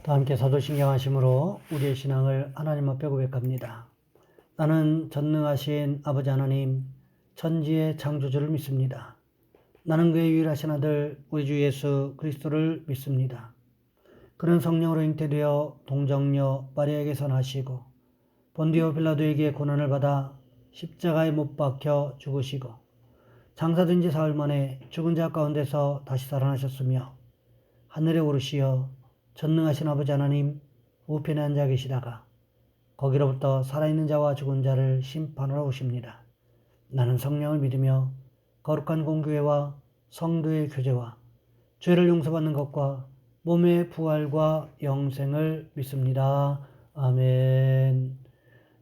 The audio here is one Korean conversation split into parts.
다 함께 사도신경 하심으로 우리의 신앙을 하나님 앞에 고백합니다. 나는 전능하신 아버지 하나님, 천지의 창조주를 믿습니다. 나는 그의 유일하신 아들 우리 주 예수 그리스도를 믿습니다. 그는 성령으로 잉태되어 동정녀 마리아에게서 나시고 본디오 빌라도에게 고난을 받아 십자가에 못 박혀 죽으시고 장사된 지 사흘 만에 죽은 자 가운데서 다시 살아나셨으며 하늘에 오르시어 전능하신 아버지 하나님 우편에 앉아 계시다가 거기로부터 살아있는 자와 죽은 자를 심판하러 오십니다. 나는 성령을 믿으며 거룩한 공교회와 성도의 교제와 죄를 용서받는 것과 몸의 부활과 영생을 믿습니다. 아멘.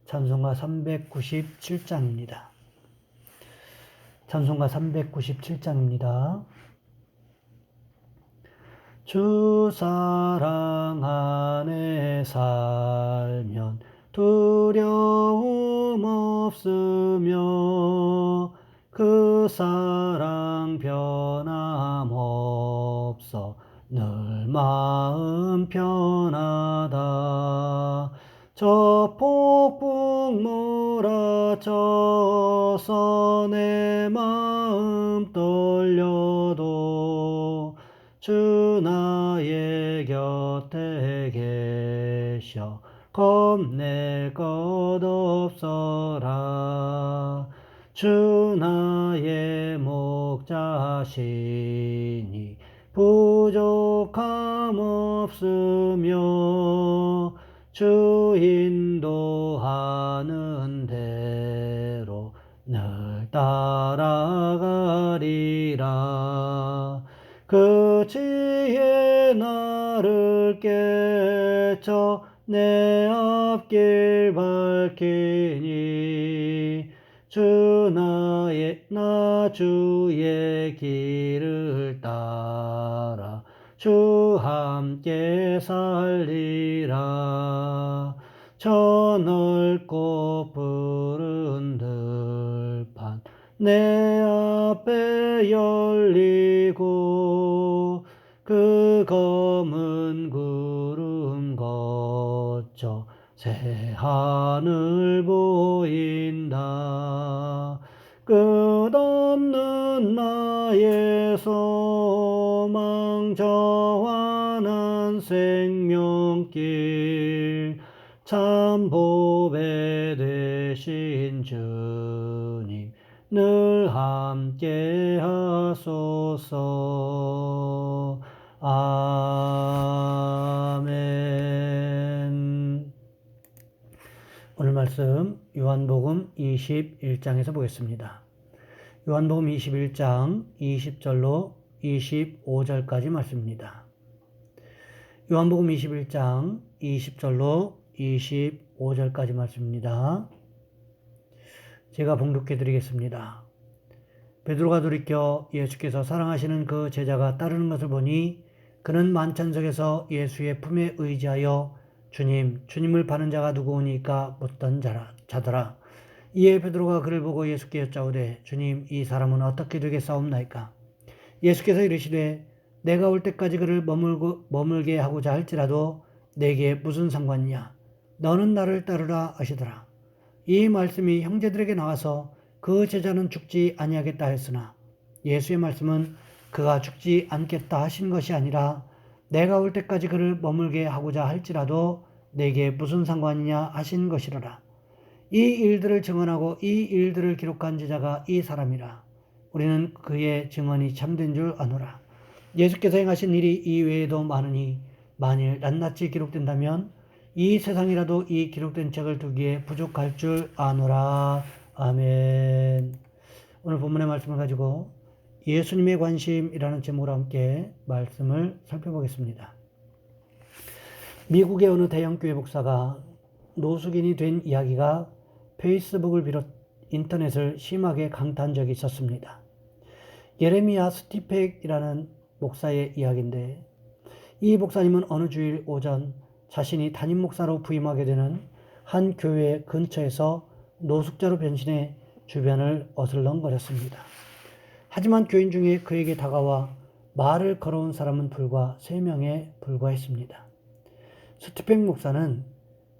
찬송가 397장입니다. 찬송가 397장입니다. 주 사랑 안에 살면 두려움 없으며 그 사랑 변함없어 늘 마음 편하다. 저 폭풍 몰아쳐서 내 마음 떨려도 주 나의 곁에 계셔 겁낼 것 없어라. 주 나의 목자시니 부족함 없으며 주 인도하는 대로 늘 따라가리라. 그 지혜 나를 깨쳐 내 앞길 밝히니 나 주의 길을 따라 주 함께 살리라. 저 넓고 푸른 들판 내 앞에 열리고 그 검은 구름 거쳐 새 하늘 보인다. 끝없는 나의 소망 저 환한 생명길 참 보배 되신 주님 늘 함께 하소서. 아멘. 오늘 말씀 요한복음 21장에서 보겠습니다. 요한복음 21장 20절로 25절까지 말씀입니다. 요한복음 21장 20절로 25절까지 말씀입니다. 제가 봉독해 드리겠습니다. 베드로가 돌이켜 예수께서 사랑하시는 그 제자가 따르는 것을 보니 그는 만찬석에서 예수의 품에 의지하여 주님을 파는 자가 누구오니까 묻던 자더라. 이에 베드로가 그를 보고 예수께 여짜오되 주님, 이 사람은 어떻게 되겠사옵나이까? 예수께서 이르시되 내가 올 때까지 그를 머물게 하고자 할지라도 내게 무슨 상관이냐? 너는 나를 따르라 하시더라. 이 말씀이 형제들에게 나와서 그 제자는 죽지 아니하겠다 했으나 예수의 말씀은 그가 죽지 않겠다 하신 것이 아니라 내가 올 때까지 그를 머물게 하고자 할지라도 내게 무슨 상관이냐 하신 것이로라. 이 일들을 증언하고 이 일들을 기록한 제자가 이 사람이라. 우리는 그의 증언이 참된 줄 아노라. 예수께서 행하신 일이 이 외에도 많으니 만일 낱낱이 기록된다면 이 세상이라도 이 기록된 책을 두기에 부족할 줄 아노라. 아멘. 오늘 본문의 말씀을 가지고 예수님의 관심이라는 제목으로 함께 말씀을 살펴보겠습니다. 미국의 어느 대형교회 목사가 노숙인이 된 이야기가 페이스북을 비롯 인터넷을 심하게 강타한 적이 있었습니다. 예레미야 스티펙이라는 목사의 이야기인데, 이 목사님은 어느 주일 오전 자신이 담임 목사로 부임하게 되는 한 교회 근처에서 노숙자로 변신해 주변을 어슬렁거렸습니다. 하지만 교인 중에 그에게 다가와 말을 걸어온 사람은 불과 3명에 불과했습니다. 스티펜 목사는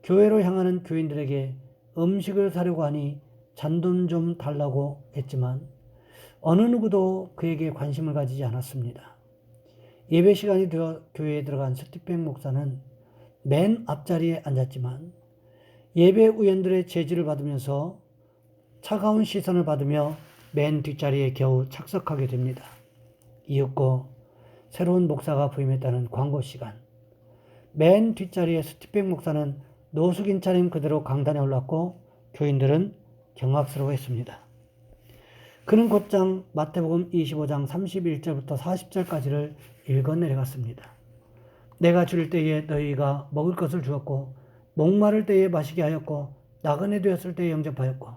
교회로 향하는 교인들에게 음식을 사려고 하니 잔돈 좀 달라고 했지만 어느 누구도 그에게 관심을 가지지 않았습니다. 예배 시간이 되어 교회에 들어간 스티펜 목사는 맨 앞자리에 앉았지만 예배 우연들의 제지를 받으면서 차가운 시선을 받으며 맨 뒷자리에 겨우 착석하게 됩니다. 이윽고 새로운 목사가 부임했다는 광고 시간. 맨 뒷자리에 스티펜 목사는 노숙인 차림 그대로 강단에 올랐고 교인들은 경악스러워했습니다. 그는 곧장 마태복음 25장 31절부터 40절까지를 읽어 내려갔습니다. 내가 줄 때에 너희가 먹을 것을 주었고 목마를 때에 마시게 하였고 나그네 되었을 때에 영접하였고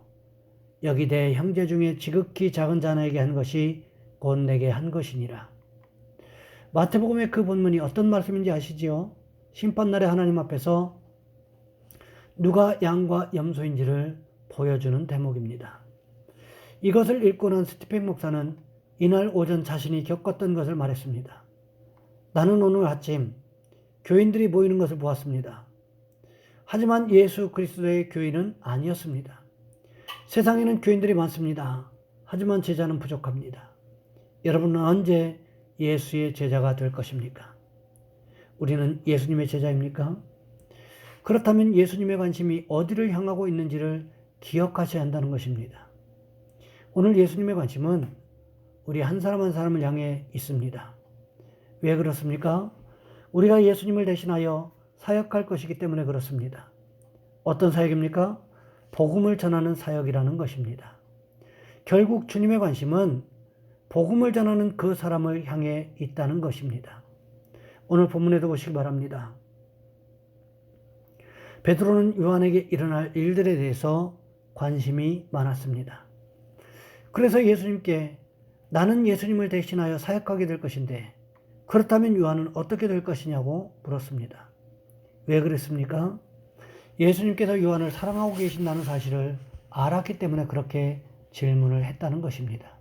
여기 내 형제 중에 지극히 작은 자나에게 한 것이 곧 내게 한 것이니라. 마태복음의 그 본문이 어떤 말씀인지 아시지요? 심판날에 하나님 앞에서 누가 양과 염소인지를 보여주는 대목입니다. 이것을 읽고 난 스티펜 목사는 이날 오전 자신이 겪었던 것을 말했습니다. 나는 오늘 아침 교인들이 모이는 것을 보았습니다. 하지만 예수 그리스도의 교인은 아니었습니다. 세상에는 교인들이 많습니다. 하지만 제자는 부족합니다. 여러분은 언제 예수의 제자가 될 것입니까? 우리는 예수님의 제자입니까? 그렇다면 예수님의 관심이 어디를 향하고 있는지를 기억하셔야 한다는 것입니다. 오늘 예수님의 관심은 우리 한 사람 한 사람을 향해 있습니다. 왜 그렇습니까? 우리가 예수님을 대신하여 사역할 것이기 때문에 그렇습니다. 어떤 사역입니까? 복음을 전하는 사역이라는 것입니다. 결국 주님의 관심은 복음을 전하는 그 사람을 향해 있다는 것입니다. 오늘 본문에도 보시기 바랍니다. 베드로는 요한에게 일어날 일들에 대해서 관심이 많았습니다. 그래서 예수님께 나는 예수님을 대신하여 사역하게 될 것인데 그렇다면 요한은 어떻게 될 것이냐고 물었습니다. 왜 그랬습니까? 예수님께서 요한을 사랑하고 계신다는 사실을 알았기 때문에 그렇게 질문을 했다는 것입니다.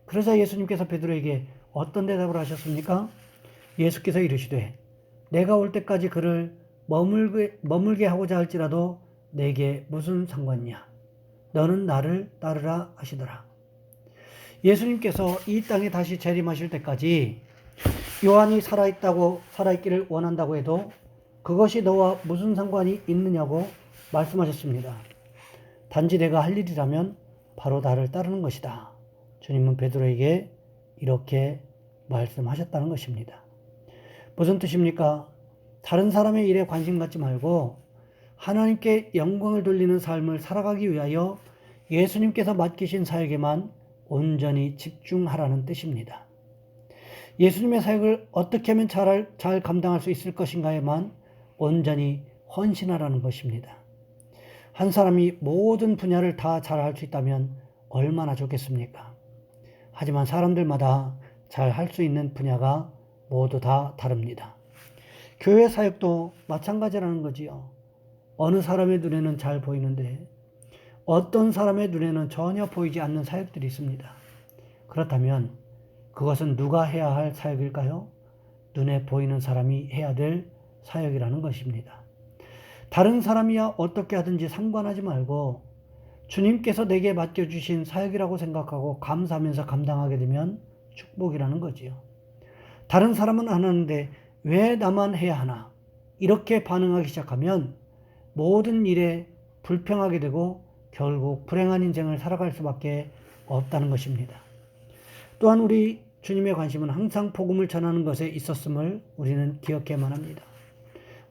그러자 예수님께서 베드로에게 어떤 대답을 하셨습니까? 예수께서 이르시되 내가 올 때까지 그를 머물게 하고자 할지라도 내게 무슨 상관이냐? 너는 나를 따르라 하시더라. 예수님께서 이 땅에 다시 재림하실 때까지 요한이 살아있기를 원한다고 해도 그것이 너와 무슨 상관이 있느냐고 말씀하셨습니다. 단지 내가 할 일이라면 바로 나를 따르는 것이다. 주님은 베드로에게 이렇게 말씀하셨다는 것입니다. 무슨 뜻입니까? 다른 사람의 일에 관심 갖지 말고 하나님께 영광을 돌리는 삶을 살아가기 위하여 예수님께서 맡기신 사역에만 온전히 집중하라는 뜻입니다. 예수님의 사역을 어떻게 하면 잘 감당할 수 있을 것인가에만 온전히 헌신하라는 것입니다. 한 사람이 모든 분야를 다 잘할 수 있다면 얼마나 좋겠습니까? 하지만 사람들마다 잘 할 수 있는 분야가 모두 다 다릅니다. 교회 사역도 마찬가지라는 거지요. 어느 사람의 눈에는 잘 보이는데 어떤 사람의 눈에는 전혀 보이지 않는 사역들이 있습니다. 그렇다면 그것은 누가 해야 할 사역일까요? 눈에 보이는 사람이 해야 될 사역이라는 것입니다. 다른 사람이야 어떻게 하든지 상관하지 말고 주님께서 내게 맡겨주신 사역이라고 생각하고 감사하면서 감당하게 되면 축복이라는 거지요. 다른 사람은 안 하는데 왜 나만 해야 하나? 이렇게 반응하기 시작하면 모든 일에 불평하게 되고 결국 불행한 인생을 살아갈 수밖에 없다는 것입니다. 또한 우리 주님의 관심은 항상 복음을 전하는 것에 있었음을 우리는 기억해야만 합니다.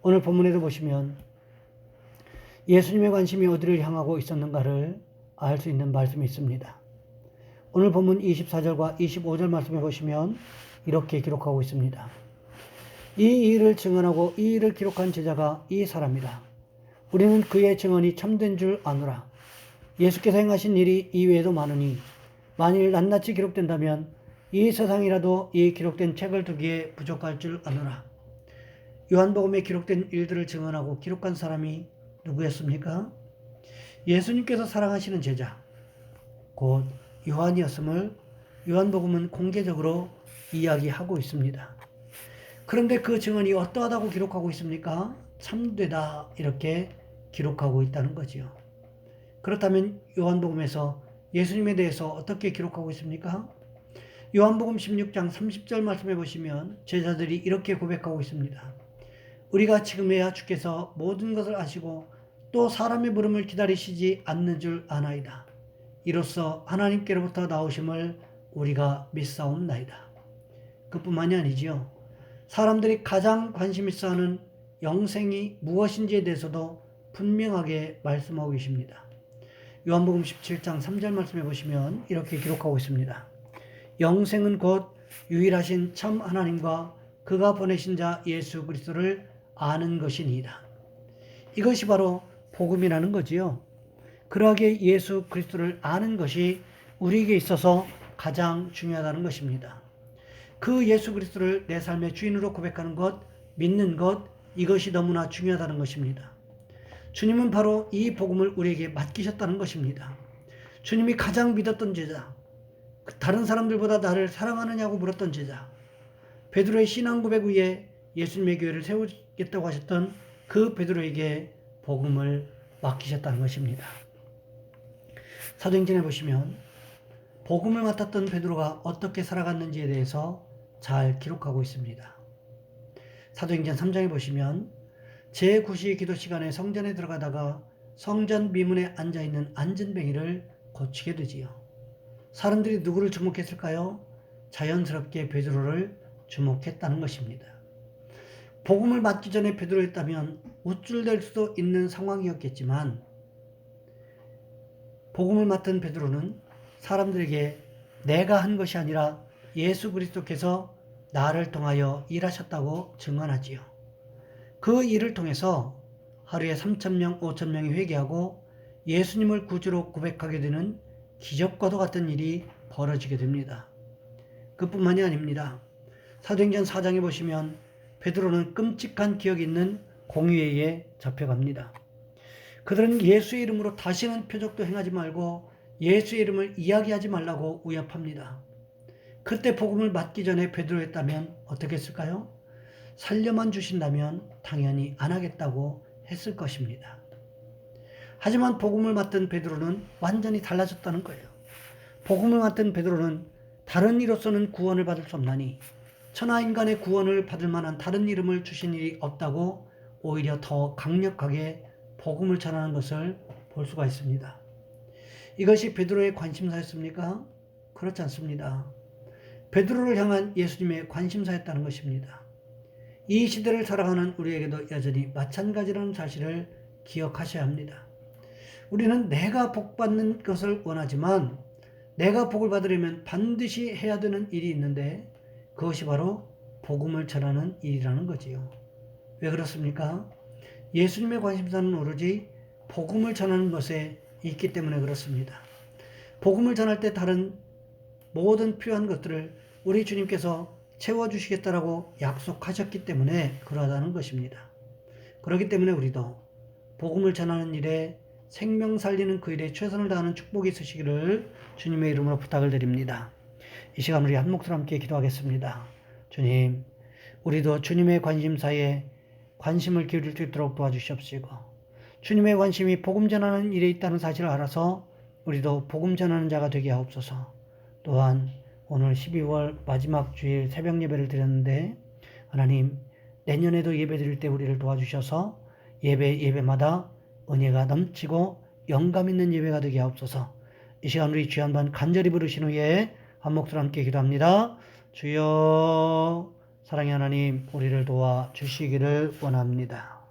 오늘 본문에도 보시면 예수님의 관심이 어디를 향하고 있었는가를 알 수 있는 말씀이 있습니다. 오늘 본문 24절과 25절 말씀에 보시면 이렇게 기록하고 있습니다. 이 일을 증언하고 이 일을 기록한 제자가 이 사람이라. 우리는 그의 증언이 참된 줄 아노라. 예수께서 행하신 일이 이외에도 많으니 만일 낱낱이 기록된다면 이 세상이라도 이 기록된 책을 두기에 부족할 줄 아노라. 요한복음에 기록된 일들을 증언하고 기록한 사람이 누구였습니까? 예수님께서 사랑하시는 제자, 곧 요한이었음을 요한복음은 공개적으로 이야기하고 있습니다. 그런데 그 증언이 어떠하다고 기록하고 있습니까? 참되다 이렇게 기록하고 있다는 거지요. 그렇다면 요한복음에서 예수님에 대해서 어떻게 기록하고 있습니까? 요한복음 16장 30절 말씀해 보시면 제자들이 이렇게 고백하고 있습니다. 우리가 지금에야 주께서 모든 것을 아시고 또 사람의 부름을 기다리시지 않는 줄 아나이다. 이로써 하나님께로부터 나오심을 우리가 믿사옵나이다. 그뿐만이 아니지요. 사람들이 가장 관심 있어 하는 영생이 무엇인지에 대해서도 분명하게 말씀하고 계십니다. 요한복음 17장 3절 말씀해 보시면 이렇게 기록하고 있습니다. 영생은 곧 유일하신 참 하나님과 그가 보내신 자 예수 그리스도를 아는 것이니이다. 이것이 바로 복음이라는 거지요. 그러하게 예수 그리스도를 아는 것이 우리에게 있어서 가장 중요하다는 것입니다. 그 예수 그리스도를 내 삶의 주인으로 고백하는 것, 믿는 것, 이것이 너무나 중요하다는 것입니다. 주님은 바로 이 복음을 우리에게 맡기셨다는 것입니다. 주님이 가장 믿었던 제자, 다른 사람들보다 나를 사랑하느냐고 물었던 제자, 베드로의 신앙 고백 후에 예수님의 교회를 세우겠다고 하셨던 그 베드로에게 복음을 맡기셨다는 것입니다. 사도행전에 보시면 복음을 맡았던 베드로가 어떻게 살아갔는지에 대해서 잘 기록하고 있습니다. 사도행전 3장에 보시면 제9시 기도 시간에 성전에 들어가다가 성전 미문에 앉아있는 안진뱅이를 고치게 되지요. 사람들이 누구를 주목했을까요? 자연스럽게 베드로를 주목했다는 것입니다. 복음을 맡기 전에 베드로였다면 우쭐댈 수도 있는 상황이었겠지만 복음을 맡은 베드로는 사람들에게 내가 한 것이 아니라 예수 그리스도께서 나를 통하여 일하셨다고 증언하지요. 그 일을 통해서 하루에 3,000명, 5,000명이 회개하고 예수님을 구주로 고백하게 되는 기적과도 같은 일이 벌어지게 됩니다. 그뿐만이 아닙니다. 사도행전 4장에 보시면 베드로는 끔찍한 기억이 있는 공의회에 잡혀갑니다. 그들은 예수의 이름으로 다시는 표적도 행하지 말고 예수의 이름을 이야기하지 말라고 위협합니다. 그때 복음을 맡기 전에 베드로였다면 어떻게 했을까요? 살려만 주신다면 당연히 안 하겠다고 했을 것입니다. 하지만 복음을 맡은 베드로는 완전히 달라졌다는 거예요. 복음을 맡은 베드로는 다른 이로서는 구원을 받을 수 없나니 천하 인간의 구원을 받을 만한 다른 이름을 주신 일이 없다고 오히려 더 강력하게 복음을 전하는 것을 볼 수가 있습니다. 이것이 베드로의 관심사였습니까? 그렇지 않습니다. 베드로를 향한 예수님의 관심사였다는 것입니다. 이 시대를 살아가는 우리에게도 여전히 마찬가지라는 사실을 기억하셔야 합니다. 우리는 내가 복받는 것을 원하지만 내가 복을 받으려면 반드시 해야 되는 일이 있는데 그것이 바로 복음을 전하는 일이라는 거지요. 왜 그렇습니까? 예수님의 관심사는 오로지 복음을 전하는 것에 있기 때문에 그렇습니다. 복음을 전할 때 다른 모든 필요한 것들을 우리 주님께서 채워주시겠다라고 약속하셨기 때문에 그러하다는 것입니다. 그렇기 때문에 우리도 복음을 전하는 일에 생명 살리는 그 일에 최선을 다하는 축복이 있으시기를 주님의 이름으로 부탁을 드립니다. 이 시간 우리 한 목소리 함께 기도하겠습니다. 주님, 우리도 주님의 관심사에 관심을 기울일 수 있도록 도와주시옵시고 주님의 관심이 복음 전하는 일에 있다는 사실을 알아서 우리도 복음 전하는 자가 되게 하옵소서. 또한 오늘 12월 마지막 주일 새벽 예배를 드렸는데 하나님 내년에도 예배 드릴 때 우리를 도와주셔서 예배마다 은혜가 넘치고 영감 있는 예배가 되게 하옵소서. 이 시간 우리 주여 한번 간절히 부르신 후에 한 목소리 함께 기도합니다. 주여, 사랑의 하나님, 우리를 도와주시기를 원합니다.